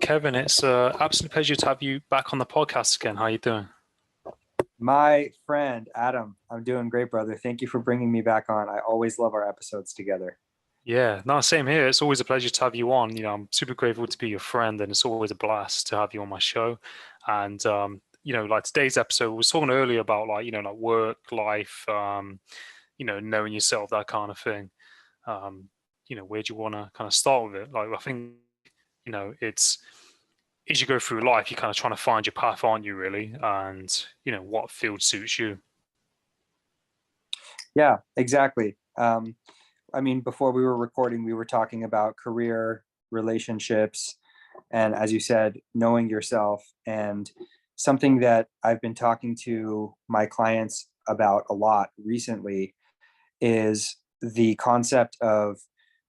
Kevin, it's an absolute pleasure to have you back on the podcast again. How are you doing? My friend, Adam, I'm doing great, brother. Thank you for bringing me back on. I always love our episodes together. Yeah, no, same here. It's always a pleasure to have you on. I'm super grateful to be your friend, and it's always a blast to have you on my show. And like today's episode, we was talking earlier about like work, life, knowing yourself, that kind of thing. Where do you want to kind of start with it? Like, I think, it's as you go through life, you're kind of trying to find your path, aren't you, really? And, what field suits you. Yeah, exactly. Before we were recording, we were talking about career, relationships, and as you said, knowing yourself. And something that I've been talking to my clients about a lot recently is the concept of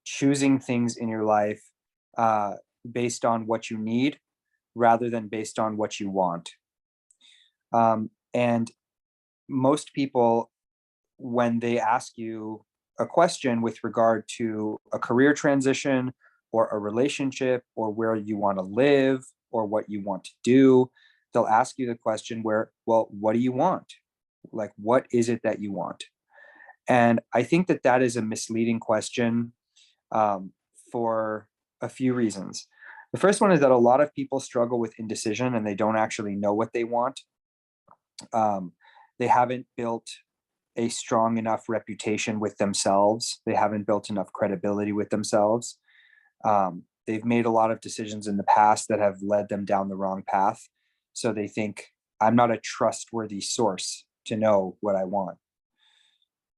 choosing things in your life uh, based on what you need rather than based on what you want. And most people, when they ask you a question with regard to a career transition or a relationship or where you want to live or what you want to do, they'll ask you the question well, what do you want? Like, what is it that you want? And I think that that is a misleading question for a few reasons. The first one is that a lot of people struggle with indecision and they don't actually know what they want. They haven't built a strong enough reputation with themselves. They haven't built enough credibility with themselves. They've made a lot of decisions in the past that have led them down the wrong path. So they think, I'm not a trustworthy source to know what I want.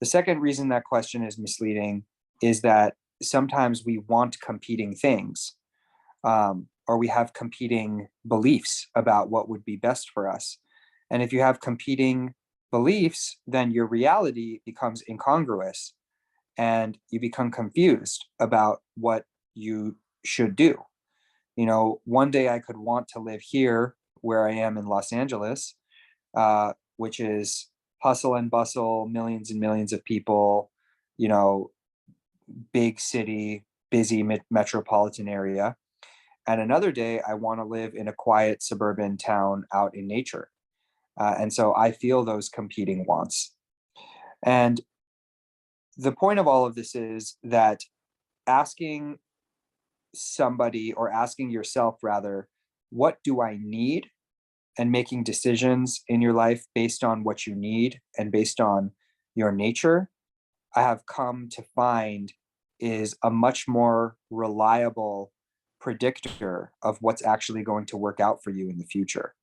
The second reason that question is misleading is that sometimes we want competing things, or we have competing beliefs about what would be best for us. And if you have competing beliefs, then your reality becomes incongruous and you become confused about what you should do. One day I could want to live here where I am in Los Angeles, which is hustle and bustle, millions and millions of people, big city, busy metropolitan area. And another day I want to live in a quiet suburban town out in nature. And so I feel those competing wants. And the point of all of this is that asking somebody, or asking yourself rather, what do I need? And making decisions in your life based on what you need and based on your nature, I have come to find is a much more reliable predictor of what's actually going to work out for you in the future.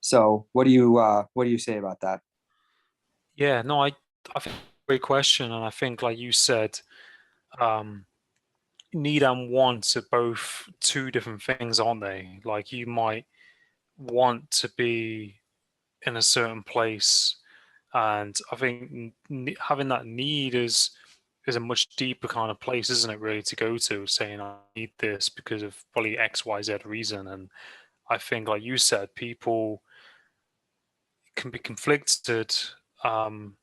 So what do you say about that? Yeah, no, I think great question. And I think, like you said, um, need and want are both two different things, aren't they? Like, you might want to be in a certain place, and I think having that need is a much deeper kind of place, isn't it, really, to go to, saying I need this because of probably XYZ reason. And I think, like you said, people can be conflicted, kind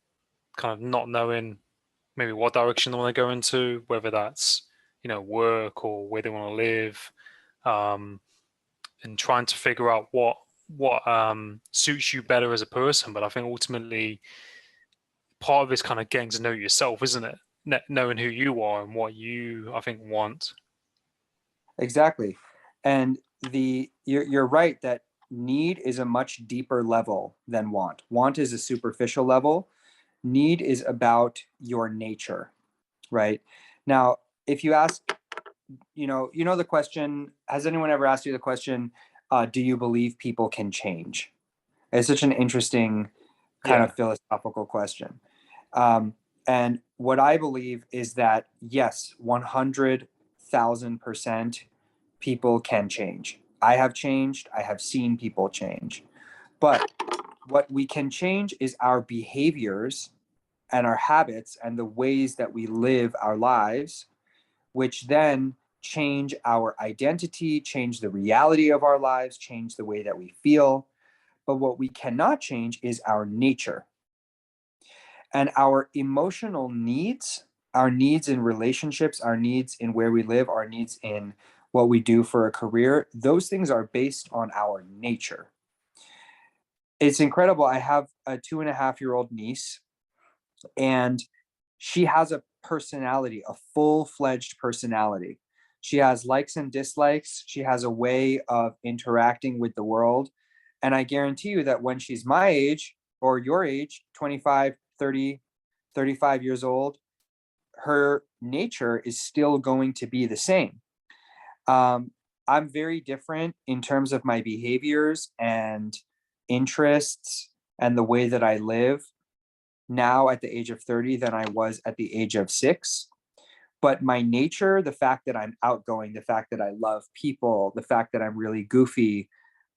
of not knowing maybe what direction they want to go into, whether that's work or where they want to live, um, and trying to figure out what suits you better as a person. But I think ultimately part of it's kind of getting to know yourself, isn't it? Knowing who you are and what you, I think, want. Exactly. And you're right that need is a much deeper level than want. Want is a superficial level. Need is about your nature, right? Now, if you ask, the question, has anyone ever asked you the question, do you believe people can change? It's such an interesting kind Yeah. of philosophical question. And what I believe is that, yes, 100,000% people can change. I have changed. I have seen people change. But what we can change is our behaviors and our habits and the ways that we live our lives, which then change our identity, change the reality of our lives, change the way that we feel. But what we cannot change is our nature. And our emotional needs our needs in relationships, our needs in where we live, our needs in what we do for a career, those things are based on our nature. It's incredible. I have a 2.5-year-old niece, and she has a personality, a full-fledged personality. She has likes and dislikes. She has a way of interacting with the world. And I guarantee you that when she's my age or your age, 25, 30, 35 years old, her nature is still going to be the same. I'm very different in terms of my behaviors and interests and the way that I live now at the age of 30 than I was at the age of 6. But my nature, the fact that I'm outgoing, the fact that I love people, the fact that I'm really goofy,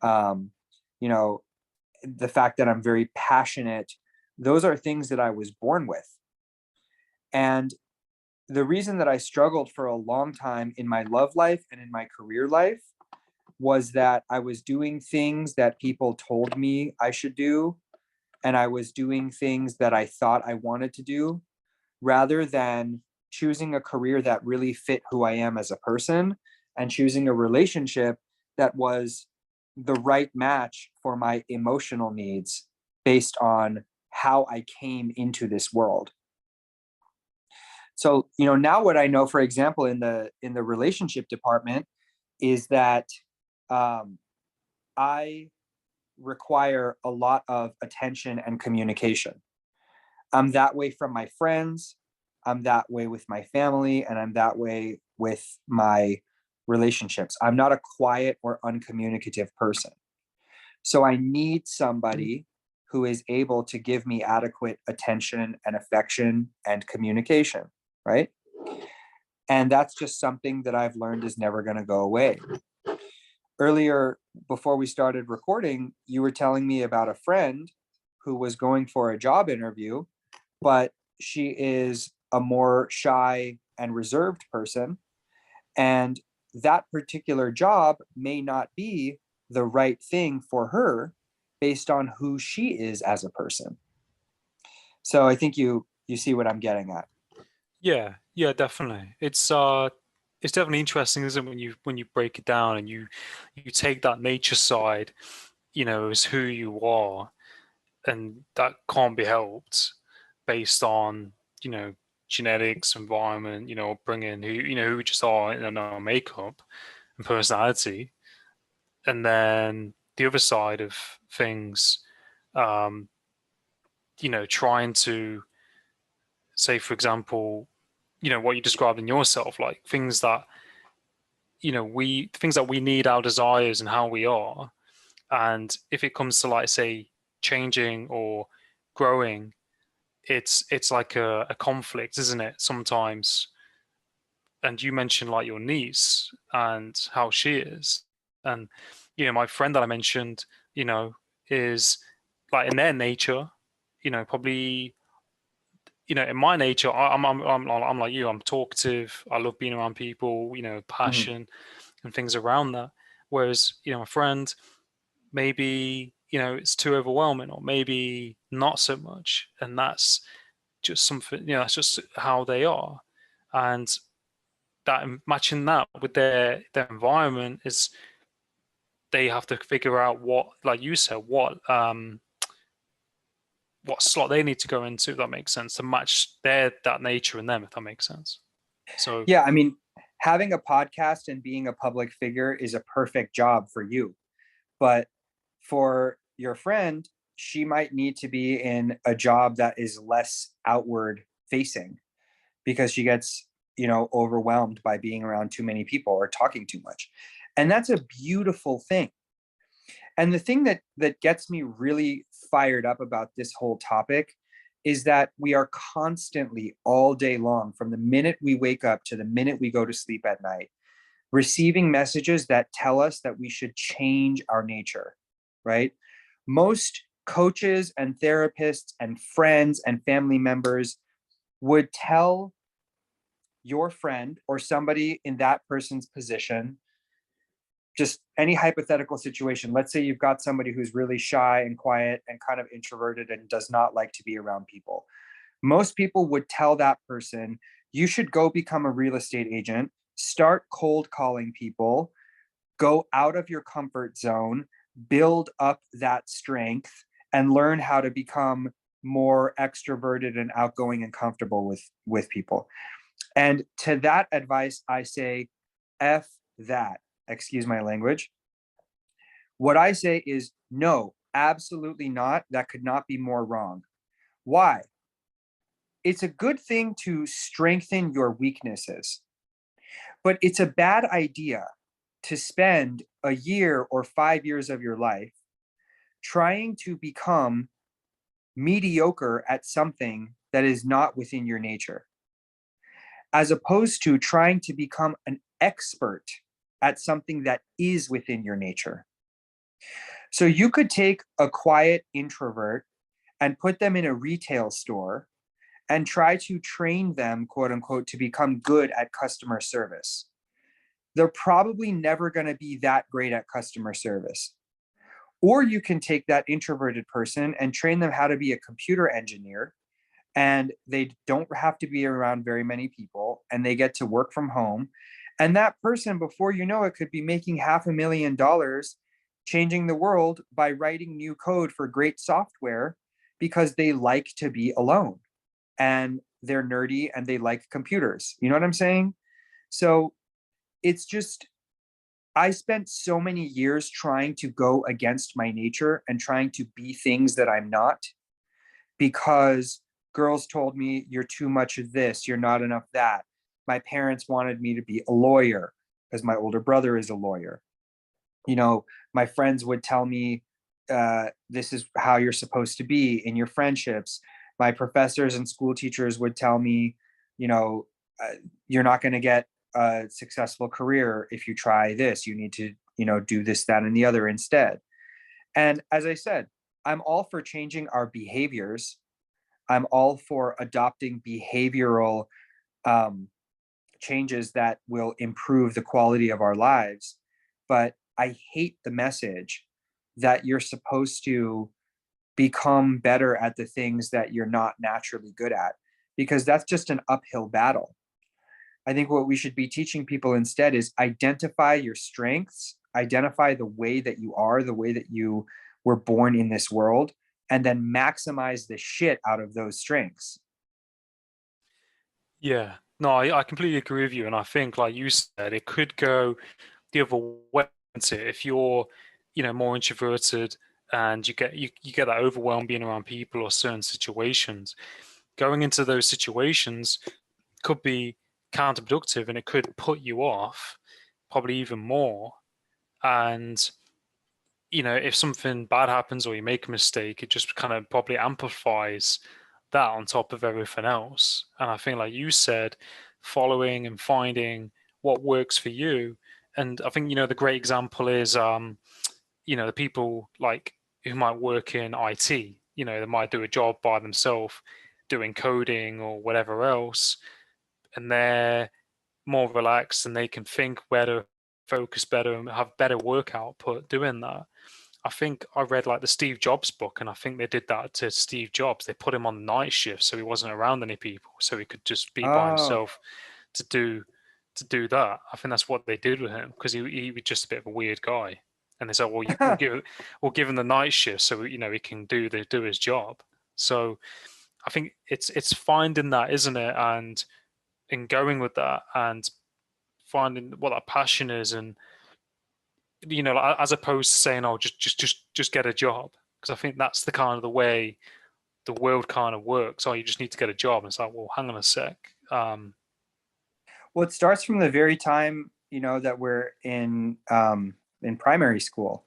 um, you know, the fact that I'm very passionate, those are things that I was born with. And the reason that I struggled for a long time in my love life and in my career life was that I was doing things that people told me I should do, and I was doing things that I thought I wanted to do, rather than choosing a career that really fit who I am as a person and choosing a relationship that was the right match for my emotional needs based on how I came into this world. So, now what I know, for example, in the relationship department, is that I require a lot of attention and communication. I'm that way from my friends, I'm that way with my family, and I'm that way with my relationships. I'm not a quiet or uncommunicative person. So I need somebody who is able to give me adequate attention and affection and communication, right? And that's just something that I've learned is never going to go away. Earlier, before we started recording, you were telling me about a friend who was going for a job interview, but she is a more shy and reserved person. And that particular job may not be the right thing for her based on who she is as a person. So I think you see what I'm getting at. Yeah, yeah, definitely. It's definitely interesting, isn't it, when you break it down and you take that nature side, as who you are, and that can't be helped based on, genetics, environment, upbringing, who we just are in our makeup and personality. And then the other side of things, um, trying to say, for example, what you described in yourself, like things that we need, our desires and how we are. And if it comes to, like, say, changing or growing, it's like a conflict, isn't it, sometimes? And you mentioned, like, your niece and how she is, and my friend that I mentioned, is like, in their nature, probably, in my nature, I'm like you. I'm talkative. I love being around people. Mhm. Passion and things around that. Whereas, my friend, maybe, it's too overwhelming, or maybe not so much, and that's just something. That's just how they are, and that matching that with their environment is, they have to figure out what, like you said, what slot they need to go into, if that makes sense, to match that nature in them, if that makes sense. So Yeah, I mean, having a podcast and being a public figure is a perfect job for you. But for your friend, she might need to be in a job that is less outward facing because she gets, overwhelmed by being around too many people or talking too much. And that's a beautiful thing. And the thing that gets me really fired up about this whole topic is that we are constantly, all day long, from the minute we wake up to the minute we go to sleep at night, receiving messages that tell us that we should change our nature, right? Most coaches and therapists and friends and family members would tell your friend or somebody in that person's position, just any hypothetical situation. Let's say you've got somebody who's really shy and quiet and kind of introverted and does not like to be around people. Most people would tell that person, You should go become a real estate agent, start cold calling people, go out of your comfort zone, build up that strength, and learn how to become more extroverted and outgoing and comfortable with people. And to that advice, I say, F that. Excuse my language. What I say is no, absolutely not. That could not be more wrong. Why? It's a good thing to strengthen your weaknesses, but it's a bad idea to spend a year or 5 years of your life trying to become mediocre at something that is not within your nature, as opposed to trying to become an expert at something that is within your nature. So you could take a quiet introvert and put them in a retail store and try to train them, quote unquote, to become good at customer service. They're probably never going to be that great at customer service. Or you can take that introverted person and train them how to be a computer engineer, and they don't have to be around very many people and they get to work from home. And that person, before you know it, could be making $500,000 changing the world by writing new code for great software because they like to be alone and they're nerdy and they like computers. You know what I'm saying? So it's just, I spent so many years trying to go against my nature and trying to be things that I'm not, because girls told me, you're too much of this, you're not enough that. My parents wanted me to be a lawyer because my older brother is a lawyer. You know, my friends would tell me, this is how you're supposed to be in your friendships. My professors and school teachers would tell me, you know, you're not going to get a successful career if you try this. You need to, you know, do this, that, and the other instead. And as I said, I'm all for changing our behaviors. I'm all for adopting behavioral um, changes that will improve the quality of our lives. But I hate the message that you're supposed to become better at the things that you're not naturally good at, because that's just an uphill battle. I think what we should be teaching people instead is identify your strengths, identify the way that you are, the way that you were born in this world, and then maximize the shit out of those strengths. Yeah, no, I completely agree with you, and I think, like you said, it could go the other way. If you're, more introverted and you get that overwhelm being around people or certain situations, going into those situations could be counterproductive, and it could put you off probably even more. And if something bad happens or you make a mistake, it just kind of probably amplifies that on top of everything else. And I think, like you said, following and finding what works for you. And I think, the great example is, the people like who might work in IT, they might do a job by themselves doing coding or whatever else, and they're more relaxed and they can think better, focus better, and have better work output doing that. I think I read like the Steve Jobs book, and I think they did that to Steve Jobs. They put him on the night shift so he wasn't around any people, so he could just be by Oh, himself to do that. I think that's what they did with him, because he was just a bit of a weird guy. And they said, well, we'll give him the night shift so he can do his job. So I think it's finding that, isn't it, and going with that and finding what that passion is, and as opposed to saying, oh, just get a job, because I think that's the kind of the way the world kind of works. Oh, you just need to get a job, and it's like, well, hang on a sec. well, it starts from the very time, that we're in primary school.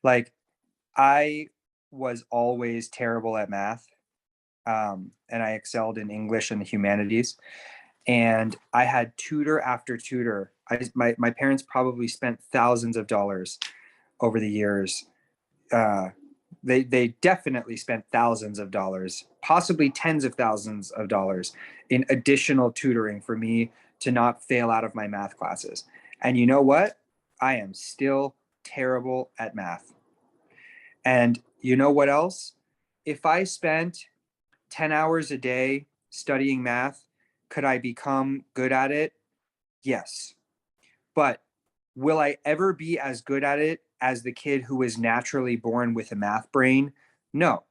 Like, I was always terrible at math, and I excelled in English and the humanities. And I had tutor after tutor. My parents probably spent thousands of dollars over the years. Uh, they definitely spent thousands of dollars, possibly tens of thousands of dollars in additional tutoring for me to not fail out of my math classes. And you know what? I am still terrible at math. And you know what else? If I spent 10 hours a day studying math Could I become good at it? Yes. But will I ever be as good at it as the kid who is naturally born with a math brain? No.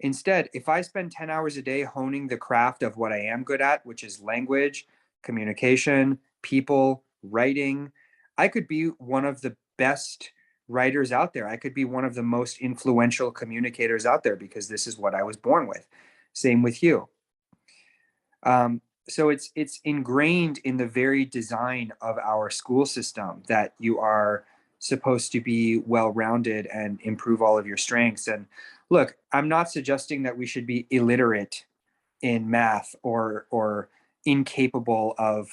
Instead, if I spend 10 hours a day honing the craft of what I am good at, which is language, communication, people, writing, I could be one of the best writers out there. I could be one of the most influential communicators out there because this is what I was born with. Same with you. So it's ingrained in the very design of our school system that you are supposed to be well-rounded and improve all of your strengths. And look, I'm not suggesting that we should be illiterate in math or incapable of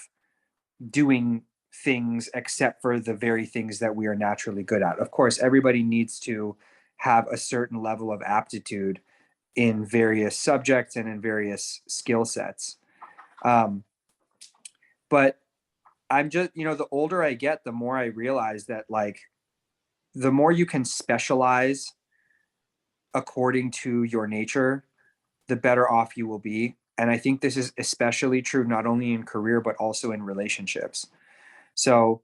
doing things except for the very things that we are naturally good at. Of course, everybody needs to have a certain level of aptitude in various subjects and in various skill sets. Um, but I'm just, the older I get, the more I realize that like the more you can specialize according to your nature, the better off you will be. And I think this is especially true not only in career but also in relationships. So,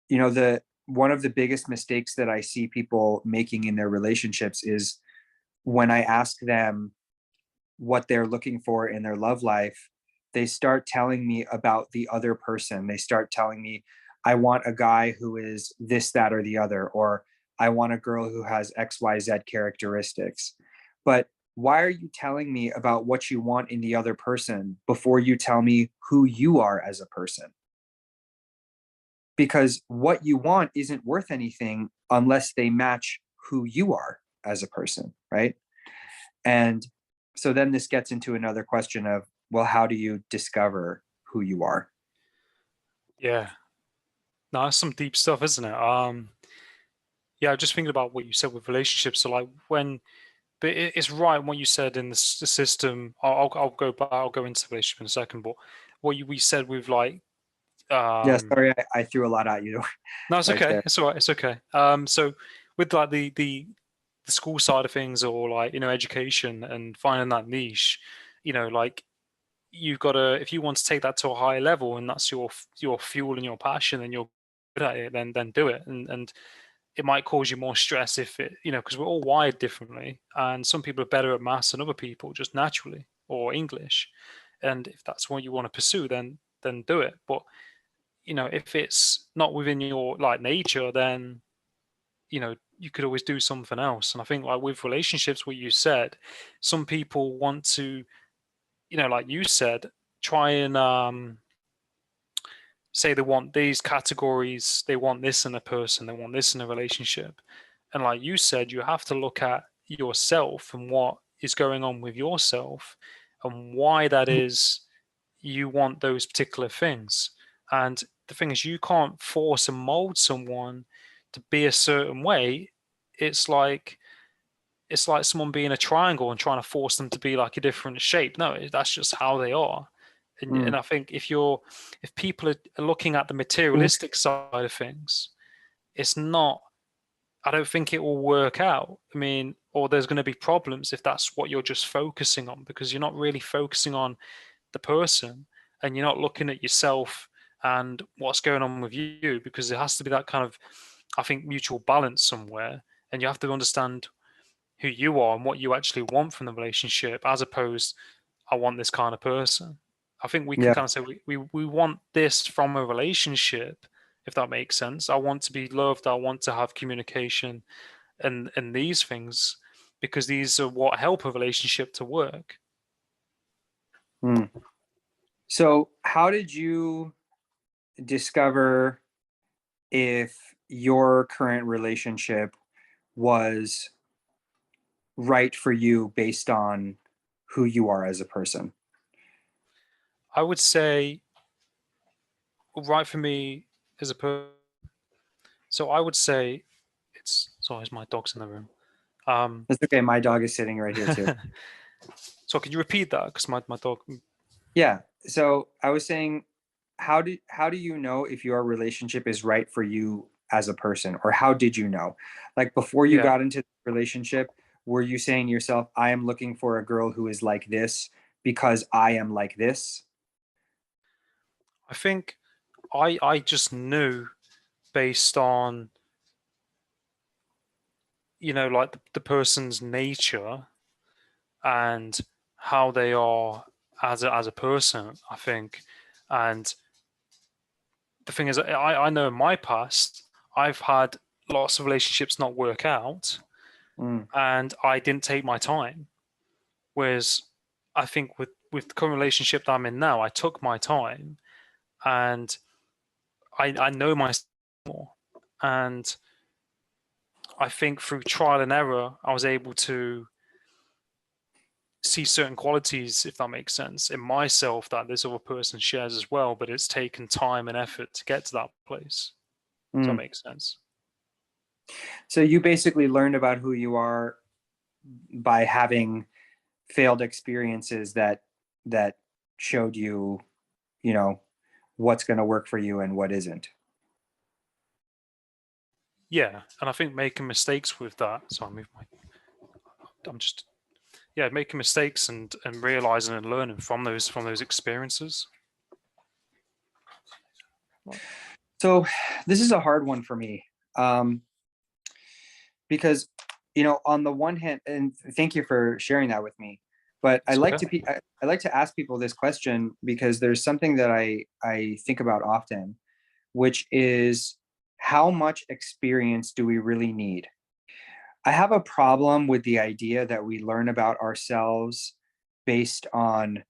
the one of the biggest mistakes that I see people making in their relationships is when I ask them what they're looking for in their love life, they start telling me about the other person. They start telling me, I want a guy who is this, that, or the other, or I want a girl who has XYZ characteristics. But why are you telling me about what you want in the other person before you tell me who you are as a person? Because what you want isn't worth anything unless they match who you are as a person, right? And so then this gets into another question of, well, how do you discover who you are? Yeah. No, that's some deep stuff, isn't it? Yeah, just thinking about what you said with relationships. So like but it's right what you said in the system. I'll go back. I'll go into relationship in a second. But we said with like Yeah, um sorry, I threw a lot at you no, it's right okay. there. It's all right. It's okay. So with like the school side of things, or like education and finding that niche, like you've got to, if you want to take that to a higher level and that's your fuel and your passion and you're good at it, then do it. And it might cause you more stress if it, because we're all wired differently, and some people are better at maths than other people just naturally, or English. And if that's what you want to pursue, then do it. But if it's not within your like nature, then you could always do something else. And I think like with relationships, what you said, some people want to, like you said, try and say they want these categories, they want this in a person, they want this in a relationship. And like you said, you have to look at yourself and what is going on with yourself and why that is you want those particular things. And the thing is, you can't force and mold someone to be a certain way. It's like someone being a triangle and trying to force them to be like a different shape. No, that's just how they are. And Mm. I think if people are looking at the materialistic side of things, it's not. I don't think it will work out. I mean, or there's going to be problems if that's what you're just focusing on, because you're not really focusing on the person and you're not looking at yourself and what's going on with you, because there has to be that kind of, I think, mutual balance somewhere. And you have to understand who you are and what you actually want from the relationship, as opposed, I want this kind of person. I think we can Yeah. kind of say we want this from a relationship, if that makes sense. I want to be loved. I want to have communication and these things, because these are what help a relationship to work. Mm. So how did you discover if your current relationship was right for you based on who you are as a person? I would say right for me as a person. So I would say it's sorry, my dog's in the room. Um, That's okay. My dog is sitting right here too. so can you repeat that? Because my dog. Yeah. So I was saying, how do you know if your relationship is right for you as a person, or how did you know? Like before you Yeah. got into the relationship, were you saying to yourself, I am looking for a girl who is like this because I am like this? I think I just knew based on, like the person's nature and how they are as a person, I think. And the thing is, I know in my past, I've had lots of relationships not work out, Mm, and I didn't take my time. Whereas I think with the current relationship that I'm in now, I took my time, and I know myself more. And I think through trial and error, I was able to see certain qualities, if that makes sense, in myself that this other person shares as well, but it's taken time and effort to get to that place. Does that mm. make sense? So you basically learned about who you are by having failed experiences that showed you, you know, what's going to work for you and what isn't. Yeah, and I think making mistakes with that. So I'm just, yeah, making mistakes and realizing and learning from those experiences. So this is a hard one for me, um, because, on the one hand, and thank you for sharing that with me, but It's okay. I like to ask people this question because there's something that I think about often, which is how much experience do we really need? I have a problem with the idea that we learn about ourselves based on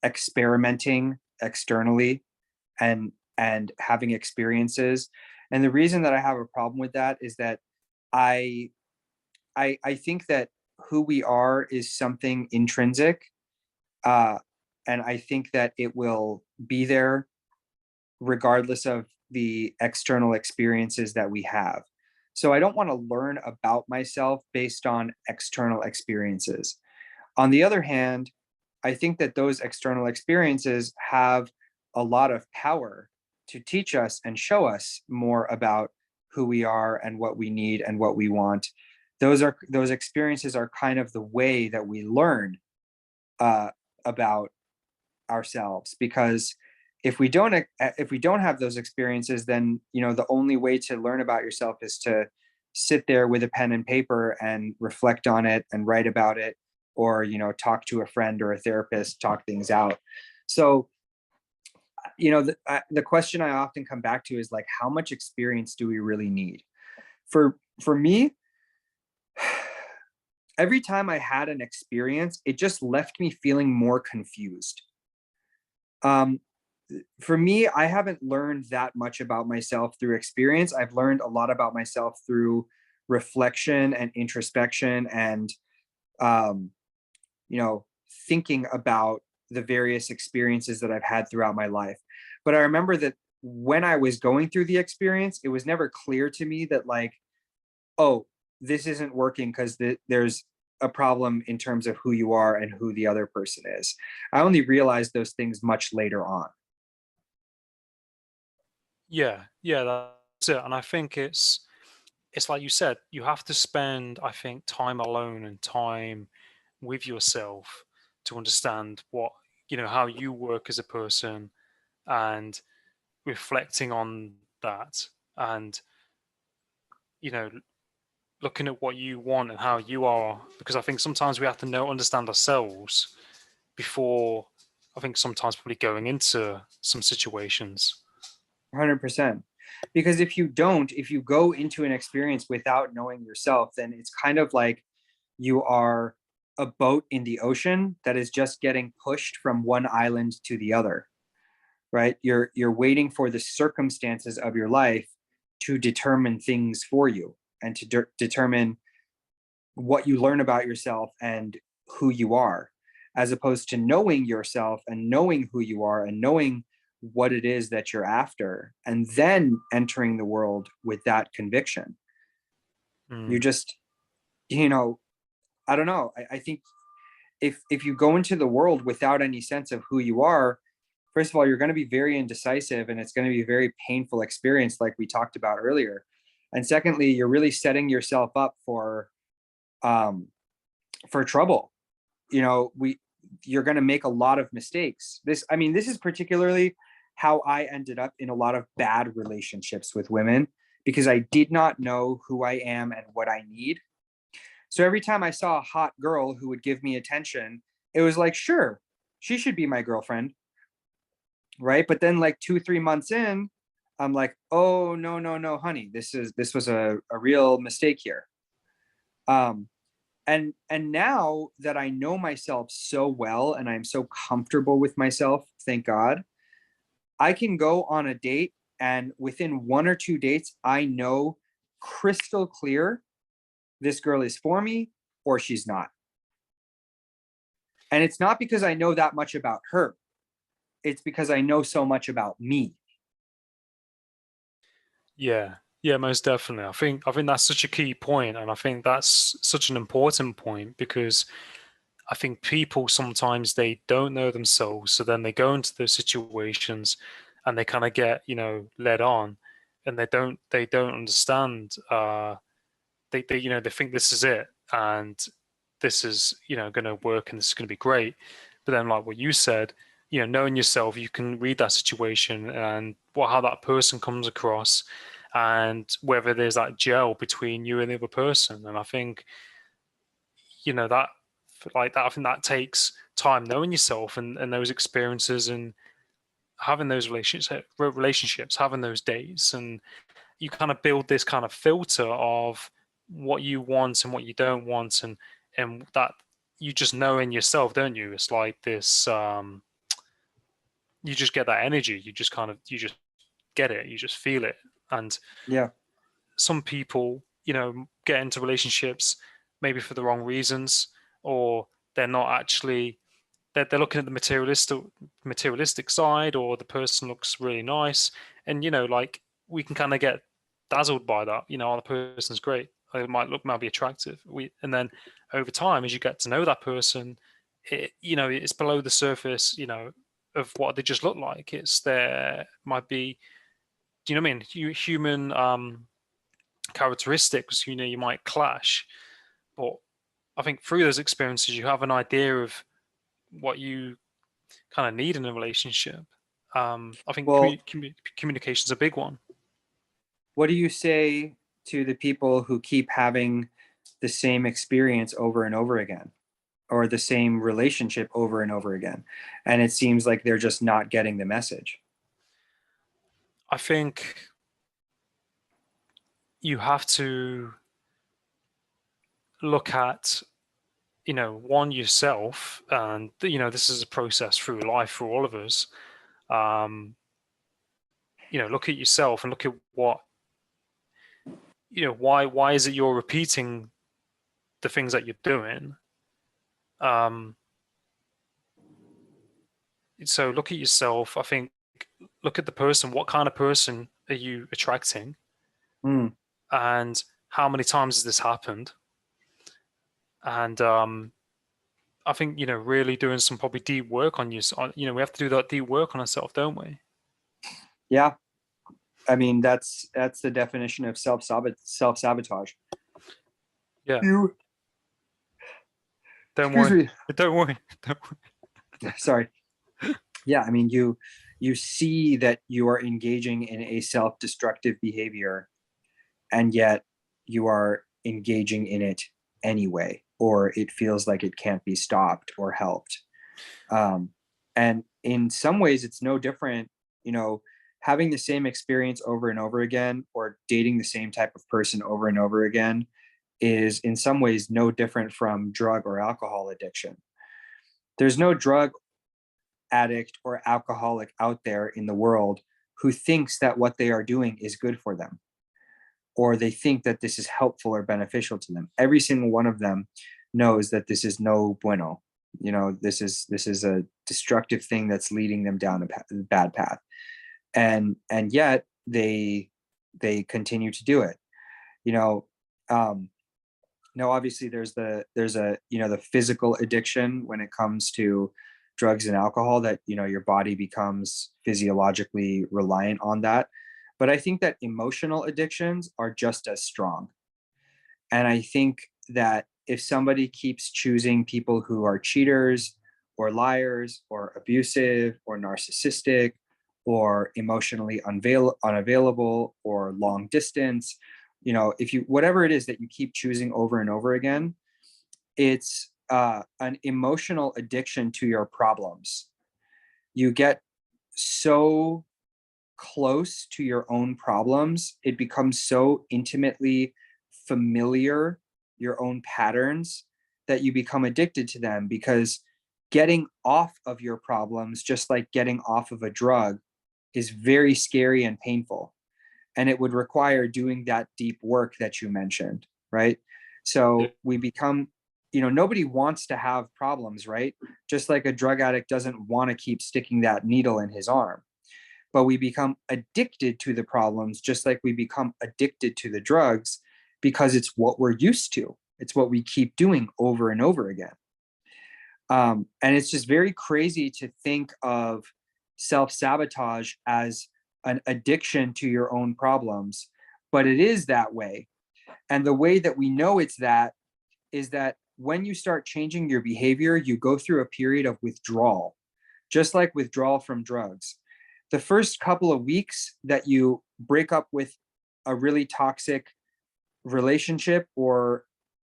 experimenting externally and having experiences. And the reason that I have a problem with that is that I I think that who we are is something intrinsic, uh, and I think that it will be there regardless of the external experiences that we have. So I don't want to learn about myself based on external experiences. On the other hand, I think that those external experiences have a lot of power to teach us and show us more about who we are and what we need and what we want. Those experiences are kind of the way that we learn uh, about ourselves, because if we don't have those experiences, then the only way to learn about yourself is to sit there with a pen and paper and reflect on it and write about it, or talk to a friend or a therapist, talk things out. So the question I often come back to is like, how much experience do we really need? For me, every time I had an experience, it just left me feeling more confused. um for me, I haven't learned that much about myself through experience. I've learned a lot about myself through reflection and introspection and um, thinking about the various experiences that I've had throughout my life. But I remember that when I was going through the experience, it was never clear to me that, like, oh, this isn't working because there's a problem in terms of who you are and who the other person is. I only realized those things much later on. Yeah, yeah, that's it. And I think it's like you said, you have to spend, I think, time alone and time with yourself to understand how you work as a person, and reflecting on that, and you know looking at what you want and how you are, because I think sometimes we have to understand ourselves before, I think, sometimes probably going into some situations. 100%. Because if you go into an experience without knowing yourself, then it's kind of like you are a boat in the ocean that is just getting pushed from one island to the other, right? You're waiting for the circumstances of your life to determine things for you and to determine what you learn about yourself and who you are, as opposed to knowing yourself and knowing who you are and knowing what it is that you're after, and then entering the world with that conviction. You Mm, just, you know, I don't know. I think if you go into the world without any sense of who you are, first of all, you're going to be very indecisive and it's going to be a very painful experience, like we talked about earlier. And secondly, you're really setting yourself up um, for trouble. You're going to make a lot of mistakes. This is particularly how I ended up in a lot of bad relationships with women, because I did not know who I am and what I need. So every time I saw a hot girl who would give me attention, it was like, sure, she should be my girlfriend, right? But then like 2 3 months in, I'm like, oh no, no, no, honey, this was a real mistake here. um and now that I know myself so well and I'm so comfortable with myself, thank God, I can go on a date, and within 1 or 2 dates I know crystal clear this girl is for me or she's not. And it's not because I know that much about her, it's because I know so much about me. Yeah, yeah, most definitely. I think that's such a key point, and I think that's such an important point because I think people sometimes they don't know themselves, so then they go into those situations and they kind of get, led on, and they don't understand. They think this is it, and this is going to work, and this is going to be great. But then, like what you said, knowing yourself, you can read that situation and how that person comes across, and whether there's that gel between you and the other person. And I think that like that I think that takes time, knowing yourself and those experiences and having those relationships, having those dates, and you kind of build this kind of filter of what you want and what you don't want, and that you just know in yourself, don't you? It's like this you just get that energy, you just get it, you just feel it. And Yeah. some people, get into relationships maybe for the wrong reasons, or they're not actually they're looking at the materialistic side, or the person looks really nice, and like we can kind of get dazzled by that. Oh, the person's great. It might be attractive. And then over time, as you get to know that person, it's below the surface. Of what they just look like. It's there might be. Do you know what I mean? Human characteristics. You might clash, but I think through those experiences, you have an idea of what you kind of need in a relationship. I think Well, communication is a big one. what do you say to the people who keep having the same experience over and over again, or the same relationship over and over again, and it seems like they're just not getting the message? I think you have to look at, one, yourself, and this is a process through life for all of us. Um, look at yourself and look at what, why is it you're repeating the things that you're doing? Um, so look at yourself. I think look at the person. What kind of person are you attracting? Mm, And how many times has this happened? And I think really doing some probably deep work on you. We have to do that deep work on ourselves, don't we? yeah, I mean that's the definition of self sabotage. Yeah. You, Don't excuse worry. me, Don't worry. Don't sorry. Yeah, I mean you see that you are engaging in a self-destructive behavior, and yet you are engaging in it anyway, or it feels like it can't be stopped or helped. um, and in some ways it's no different, you know having the same experience over and over again, or dating the same type of person over and over again, is in some ways no different from drug or alcohol addiction. There's no drug addict or alcoholic out there in the world who thinks that what they are doing is good for them, or they think that this is helpful or beneficial to them. Every single one of them knows that this is no bueno. This is a destructive thing that's leading them down a bad path, and yet they continue to do it. You know, um, Now obviously there's the physical addiction when it comes to drugs and alcohol, that your body becomes physiologically reliant on that. But I think that emotional addictions are just as strong. And I think that if somebody keeps choosing people who are cheaters or liars or abusive or narcissistic or emotionally unavailable or long distance. You know, if you, whatever it is that you keep choosing over and over again, it's an emotional addiction to your problems. You get so close to your own problems, it becomes so intimately familiar, your own patterns, that you become addicted to them, because getting off of your problems, just like getting off of a drug, is very scary and painful. And it would require doing that deep work that you mentioned, right? Yeah. So we become, you know, nobody wants to have problems, right? Just like a drug addict doesn't want to keep sticking that needle in his arm. But we become addicted to the problems, just like we become addicted to the drugs, because it's what we're used to. It's what we keep doing over and over again. And it's just very crazy to think of self-sabotage as an addiction to your own problems, but it is that way. And the way that we know it's that is that when you start changing your behavior, you go through a period of withdrawal, just like withdrawal from drugs. The first couple of weeks that you break up with a really toxic relationship, or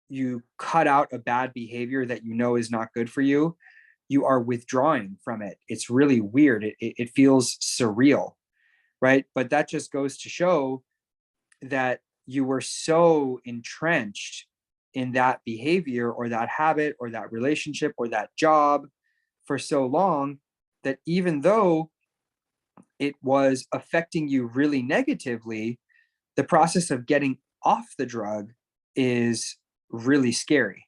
you cut out a bad behavior that you know is not good for you, you are withdrawing from it. It's really weird. It feels surreal, right? But that just goes to show that you were so entrenched in that behavior or that habit or that relationship or that job for so long, that even though it was affecting you really negatively, the process of getting off the drug is really scary.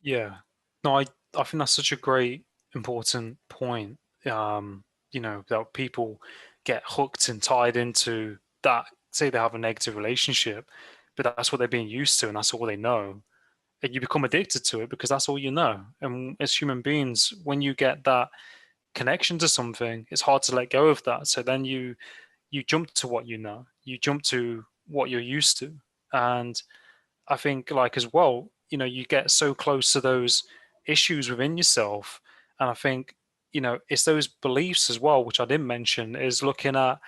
Yeah. No, I think that's such a great, important point. You know, that people get hooked and tied into that, say they have a negative relationship, but that's what they're being used to and that's all they know. And you become addicted to it because that's all you know. And as human beings, when you get that connection to something, it's hard to let go of that. So then you jump to what you know, you jump to what you're used to. And I think like as well, you know, you get so close to those issues within yourself. And I think, you know, it's those beliefs as well, which I didn't mention, is looking at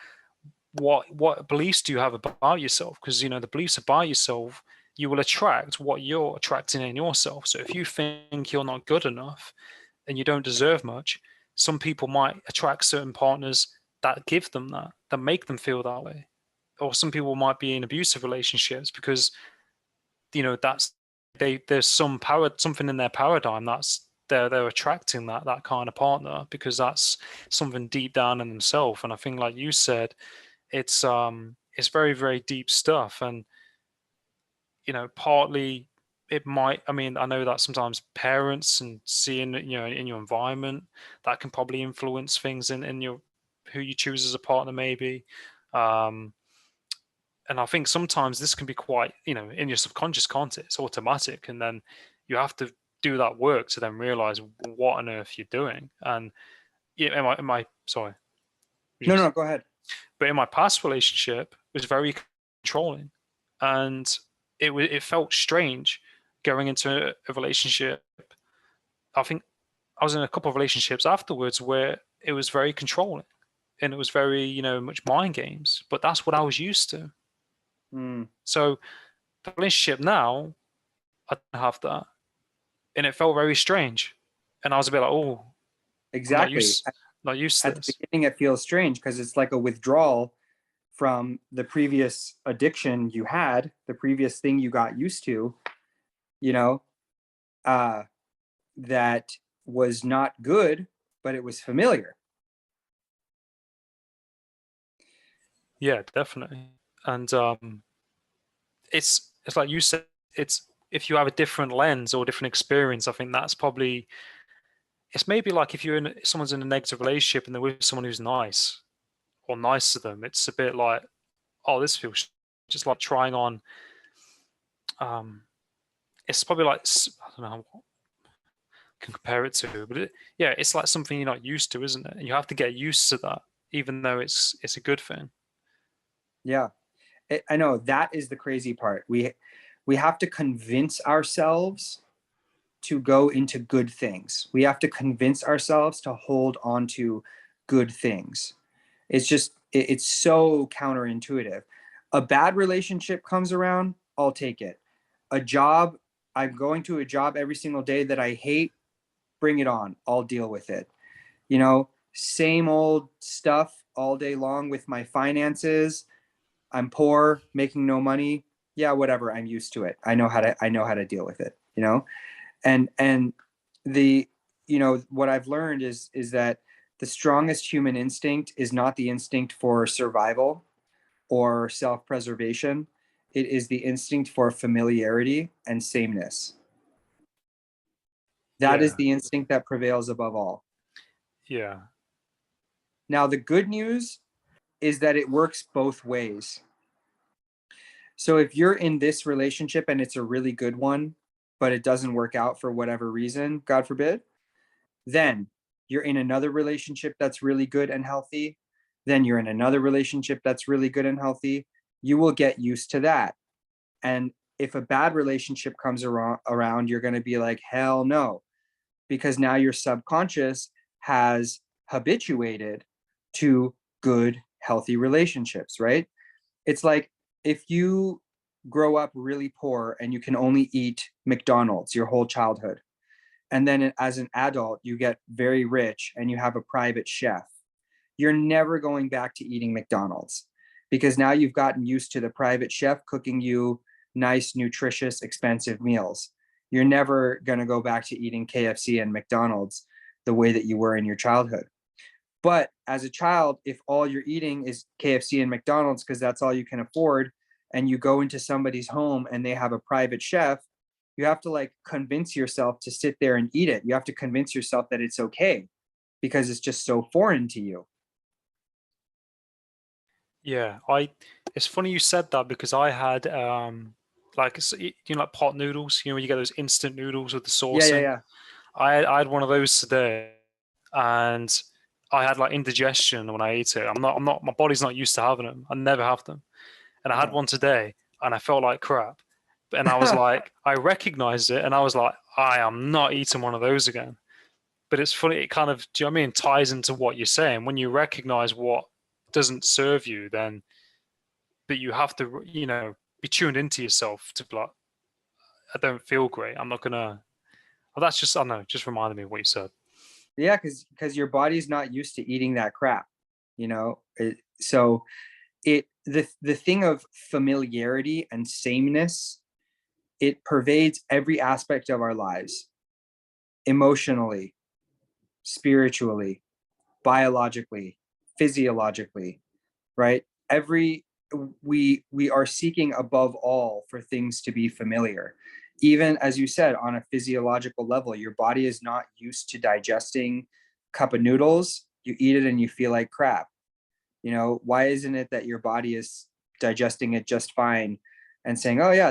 what beliefs do you have about yourself? Because you know, the beliefs about yourself, you will attract what you're attracting in yourself. So if you think you're not good enough and you don't deserve much, some people might attract certain partners that give them that, that make them feel that way. Or some people might be in abusive relationships because you know that's there's some power, something in their paradigm that's they're attracting that kind of partner because that's something deep down in themselves. And I think like you said, it's very very deep stuff. And you know, partly it might, I mean, I know that sometimes parents and seeing you know in your environment, that can probably influence things in your who you choose as a partner maybe. um and I think sometimes this can be quite, you know, in your subconscious, can't it? It's automatic, and then you have to do that work to then realize what on earth you're doing. And yeah, am I sorry, No, just no, go ahead. but in my past relationship, it was very controlling, and it felt strange going into a relationship. I think I was in a couple of relationships afterwards where it was very controlling, and it was very, you know, much mind games. But that's what I was used to. Mm, So the relationship now, I don't have that, and it felt very strange. And I was a bit like, oh, I'm exactly. not used to At the this. beginning, it feels strange because it's like a withdrawal from the previous addiction you had, the previous thing you got used to, you know, uh, that was not good, but it was familiar. Yeah, definitely. And it's like you said, it's if you have a different lens or different experience, I think that's probably it's maybe like if you're in someone's in a negative relationship and they're with someone who's nice or nice to them, it's a bit like, oh, this feels just like trying on. Um, it's probably like I don't know how I can compare it to, but yeah, it's like something you're not used to, isn't it? And you have to get used to that, even though it's a good thing. Yeah, I know that is the crazy part. We have to convince ourselves to go into good things. We have to convince ourselves to hold on to good things. It's so counterintuitive. A bad relationship comes around, I'll take it. A job, I'm going to a job every single day that I hate, bring it on. I'll deal with it. You know, same old stuff all day long with my finances. I'm poor, making no money. Yeah, whatever. I'm used to it. I know how to deal with it, you know? And the what I've learned is that the strongest human instinct is not the instinct for survival or self-preservation. It is the instinct for familiarity and sameness. That is Yeah. the instinct that prevails above all. Yeah. Now, the good news is that it works both ways. So if you're in this relationship and it's a really good one, but it doesn't work out for whatever reason, God forbid, then you're in another relationship that's really good and healthy. Then you're in another relationship that's really good and healthy. You will get used to that. And if a bad relationship comes around, you're going to be like, hell no, because now your subconscious has habituated to good, healthy relationships, right? It's like if you grow up really poor and you can only eat McDonald's your whole childhood, and then as an adult, you get very rich and you have a private chef, you're never going back to eating McDonald's because now you've gotten used to the private chef cooking you nice, nutritious, expensive meals. You're never going to go back to eating KFC and McDonald's the way that you were in your childhood. But as a child, if all you're eating is KFC and McDonald's because that's all you can afford, and you go into somebody's home and they have a private chef, you have to like convince yourself to sit there and eat it. You have to convince yourself that it's okay because it's just so foreign to you. Yeah. It's funny you said that because I had like like pot noodles, when you get those instant noodles with the Yeah, sauce yeah, in. yeah. I had one of those today, and I had like indigestion when I ate it. My body's not used to having them. I never have them. And I had one today and I felt like crap. And I was like, I recognized it and I was like, I am not eating one of those again. But it's funny, it kind of, do you know what I mean? Ties into what you're saying. When you recognize what doesn't serve you, then, but you have to, be tuned into yourself to be like, I don't feel great. I'm not gonna, well, that's just, I don't know, just reminded me of what you said. Yeah, because your body's not used to eating that crap, you know. So the thing of familiarity and sameness, it pervades every aspect of our lives, emotionally, spiritually, biologically, physiologically, right? Every we are seeking above all for things to be familiar. Even as you said, on a physiological level, your body is not used to digesting a cup of noodles. You eat it and you feel like crap. Why isn't it that your body is digesting it just fine and saying, oh yeah,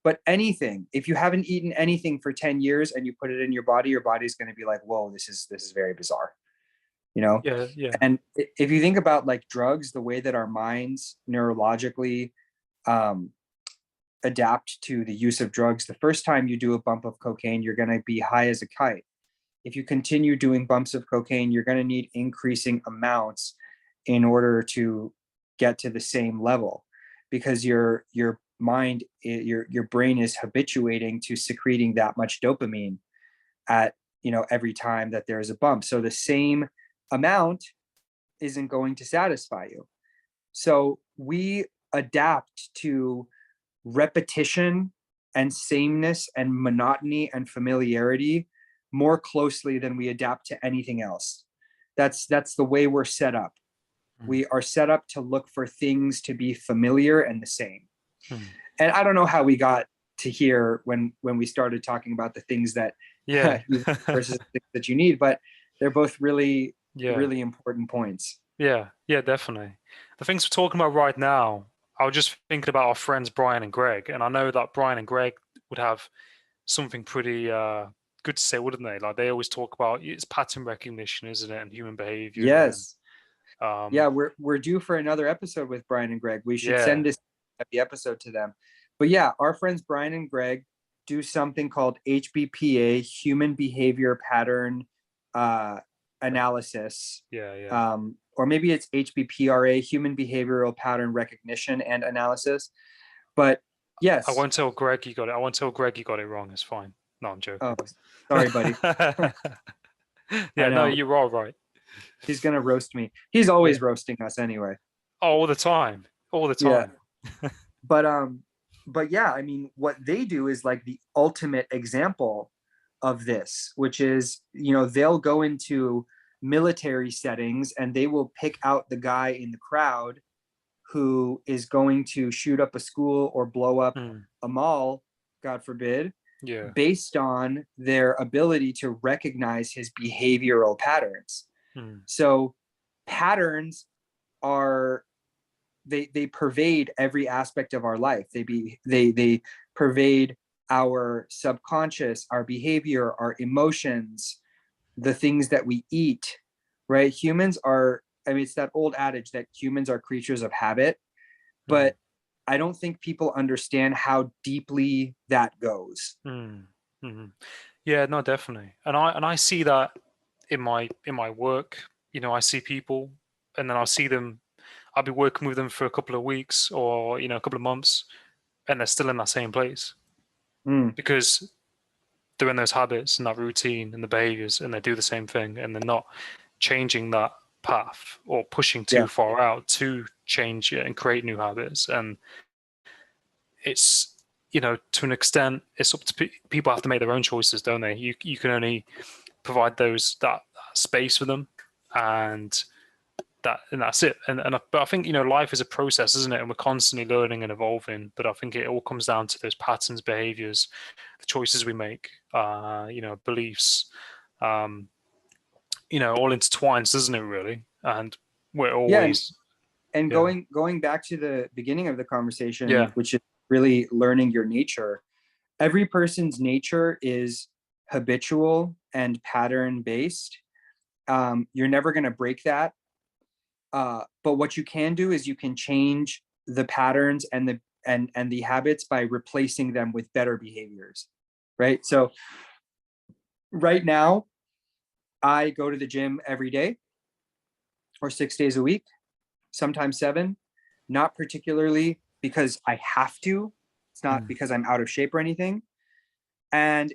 but anything, if you haven't eaten anything for 10 years and you put it in your body's going to be like, whoa, this is very bizarre. you know Yeah, yeah, and if you think about like drugs, the way that our minds neurologically um, adapt to the use of drugs, the first time you do a bump of cocaine, you're going to be high as a kite. If you continue doing bumps of cocaine, you're going to need increasing amounts in order to get to the same level, because your mind, your brain is habituating to secreting that much dopamine at every time that there's a bump. So the same amount isn't going to satisfy you. So we adapt to repetition and sameness and monotony and familiarity more closely than we adapt to anything else. That's the way we're set up. mm, We are set up to look for things to be familiar and the same. mm. And I don't know how we got to here when we started talking about the things that Yeah, you versus the things that you need, but they're both really, yeah. really important points. Yeah, yeah, definitely. The things we're talking about right now, I was just thinking about our friends Brian and Greg, and I know that Brian and Greg would have something pretty good to say, wouldn't they? Like they always talk about it's pattern recognition, isn't it, and human behavior, and Yes. um, Yeah, we're due for another episode with Brian and Greg. We should yeah, send the episode to them. But yeah, our friends Brian and Greg do something called HBPA, Human Behavior Pattern uh, analysis, Yeah. or maybe it's HBPRA, human behavioral pattern recognition and analysis. But I yes. won't tell Greg you got it. I won't tell Greg you got it wrong. It's fine. No, I'm Oh, joking. sorry, buddy. I Yeah, no, know you're all right. he's gonna roast me. He's Yeah. always roasting us anyway. All the time. All the Yeah. time. But yeah, I mean, what they do is like the ultimate example of this, which is, they'll go into military settings and they will pick out the guy in the crowd who is going to shoot up a school or blow up Mm, a mall, God forbid, yeah. based on their ability to recognize his behavioral patterns. Mm, So patterns are, they pervade every aspect of our life. They pervade our subconscious, our behavior, our emotions, the things that we eat, right? Humans are, I mean, it's that old adage that humans are creatures of habit, mm, but I don't think people understand how deeply that goes. mm, mm. Yeah, no, definitely. And I see that in my work. I see people, and then I'll be working with them for a couple of weeks or a couple of months, and they're still in that same place Mm, because they're in those habits and that routine and the behaviors, and they do the same thing, and they're not changing that path or pushing yeah. too far out to change it and create new habits. And it's to an extent, it's up to people. Have to make their own choices, don't they? You can only provide that space for them, and that's it. But I think life is a process, isn't it? And we're constantly learning and evolving. But I think it all comes down to those patterns, behaviors, the choices we make, beliefs, um, all intertwines, doesn't it? Really, and we're Yeah. always And yeah, going back to the beginning of the conversation, yeah, which is really learning your nature, every person's nature is habitual and pattern based. You're never going to break that. But what you can do is you can change the patterns and the habits by replacing them with better behaviors, right? So right now, I go to the gym every day or 6 days a week, sometimes seven, not particularly because I have to. It's not mm, because I'm out of shape or anything. And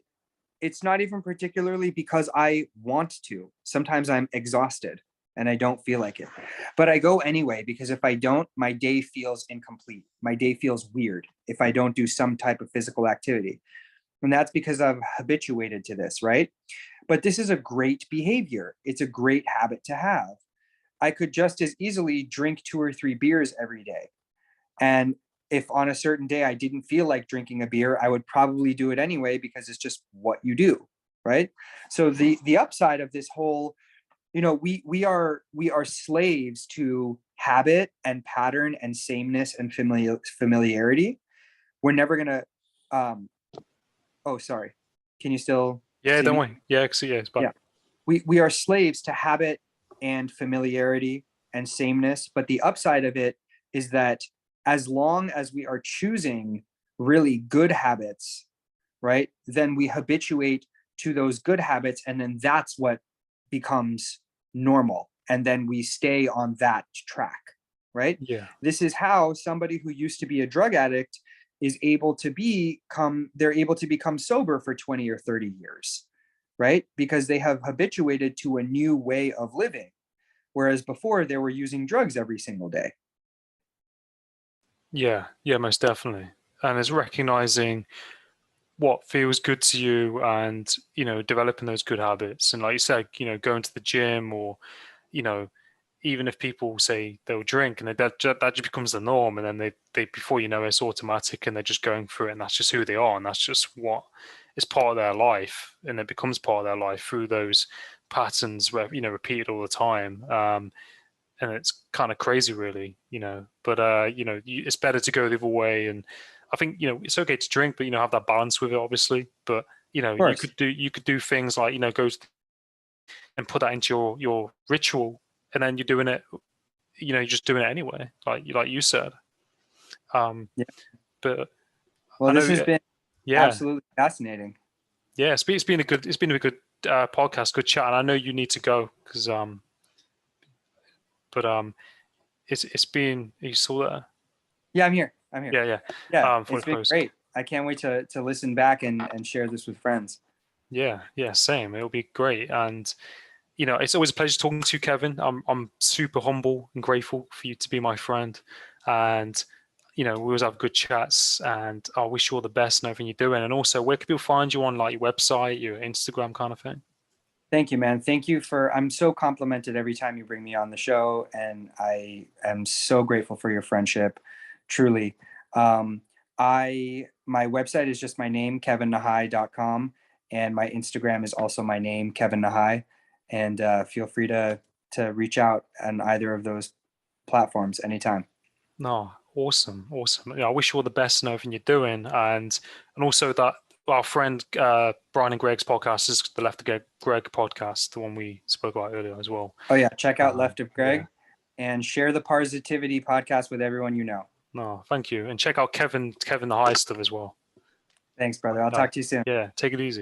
it's not even particularly because I want to. Sometimes I'm exhausted and I don't feel like it. But I go anyway because if I don't, my day feels incomplete. My day feels weird if I don't do some type of physical activity. And that's because I've habituated to this, right? But this is a great behavior. It's a great habit to have. I could just as easily drink 2 or 3 beers every day. And if on a certain day I didn't feel like drinking a beer, I would probably do it anyway because it's just what you do, right? So the upside of this whole, we are slaves to habit and pattern and sameness and familiarity. We're never gonna. Oh, sorry. Can you still yeah. see Don't me? worry. Yeah, yeah, it's Yeah. back. We are slaves to habit and familiarity and sameness. But the upside of it is that as long as we are choosing really good habits, right, then we habituate to those good habits. And then that's what becomes normal. And then we stay on that track, right? Yeah, This is how somebody who used to be a drug addict is able to they're able to become sober for 20 or 30 years, right? Because they have habituated to a new way of living. Whereas before they were using drugs every single day. yeah, most definitely. And it's recognizing what feels good to you, and developing those good habits. And like you said, going to the gym, or you know even if people say they'll drink, and that just becomes the norm, and then they before you know it's automatic, and they're just going through it, and that's just who they are, and that's just what is part of their life, and it becomes part of their life through those patterns where repeated all the time. And it's kind of crazy, really. But it's better to go the other way. And I think it's okay to drink, but have that balance with it, obviously. But Of you course. could do things like go and put that into your ritual, and then you're doing it. You're just doing it anyway, like you said. Um, Yeah. but Well, I this know, has been yeah, absolutely fascinating. yeah. It's been a good podcast, good chat. And I know you need to go because it's been. Are you still there? Yeah, I'm here. I'm here. Yeah. Yeah, For it's the been close. great. I can't wait to listen back and share this with friends. Yeah, same. It'll be great. And it's always a pleasure talking to you, Kevin. I'm super humble and grateful for you to be my friend. And we always have good chats. And I wish you all the best in everything you're doing. And also, where can people find you on, like, your website, your Instagram kind of thing? Thank you, man. Thank you I'm so complimented every time you bring me on the show, and I am so grateful for your friendship, truly. Um, my website is just my name, kevinnahai.com, and my Instagram is also my name, Kevin Nahai. And feel free to reach out on either of those platforms anytime. No, awesome. I wish you all the best in everything you're doing. And also that our friend Brian and Greg's podcast is the Left of Greg podcast, the one we spoke about earlier as well. Oh yeah, check out Left of Greg. Yeah. And share the Parrsitivity podcast with everyone you know. No, thank you. And check out Kevin Nahai stuff as well. Thanks, brother. I'll talk to you soon. Yeah, take it easy.